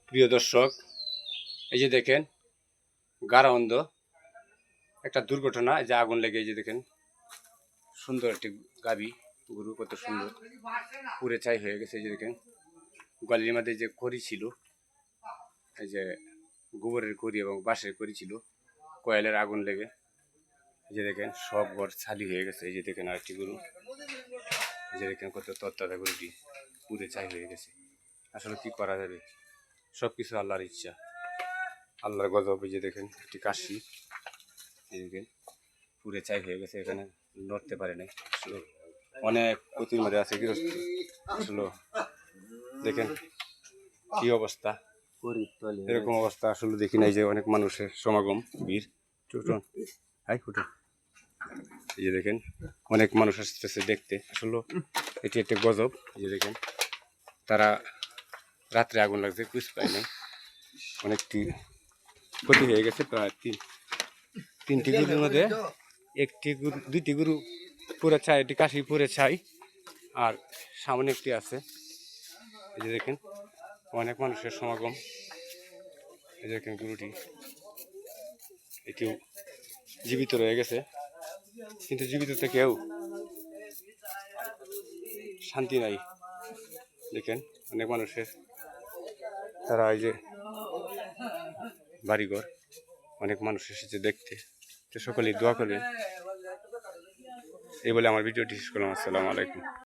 প্রিয় দর্শক, এই যে দেখেন গারাবন্ধ একটা দুর্ঘটনা, যে আগুন লেগে, এই যে দেখেন সুন্দর একটি গাভী গরু, কত সুন্দর পুড়ে ছাই হয়ে গেছে। এই যে দেখেন গলির মধ্যে যে খড়ি ছিল, এই যে গোবরের খড়ি এবং বাঁশের খড়ি ছিল, কয়েলের আগুন লেগে এই যে দেখেন সব ঘর ছালি হয়ে গেছে। এই যে দেখেন আরেকটি গরু, এই যে দেখেন কত তত্তাজা গরুটি পুড়ে ছাই হয়ে গেছে। আসলে কি করা যাবে, সব কিছু আল্লাহর ইচ্ছা, আল্লাহর গজব। এই যে দেখেন একটি কাশি, এই দেখেন পুড়ে ছাই হয়ে গেছে, এখানে নড়তে পারে নাই। আসলে অনেক ক্ষতির মধ্যে আছে গৃহস্থ। আসলে দেখেন কি অবস্থা, এরকম অবস্থা আসলে দেখি নাই যে অনেক মানুষের সমাগম, ভিড়। এই যে দেখেন অনেক মানুষ আসতেছে দেখতে। আসলে এটি একটা গজব। এই যে দেখেন তারা রাত্রে আগুন লাগছে, কুছ পায় নাই, অনেকটি ক্ষতি হয়ে গেছে। প্রায় তিনটি গরুর মধ্যে দুইটি গরু পুরে ছাই, একটি কাশি পুরে ছাই, আর সামনে একটি আছে। এই যে দেখেন অনেক মানুষের সমাগম। এই যে দেখেন গরুটি, এটিও জীবিত রয়ে গেছে, কিন্তু জীবিত থেকেও শান্তি নাই। দেখেন অনেক মানুষের, তারা এই যে বাড়িঘর, অনেক মানুষ এসেছে দেখতে। তো সকলেই দোয়া করবেন, এই বলে আমার ভিডিওটি শেষ করলাম। আসসালামু আলাইকুম।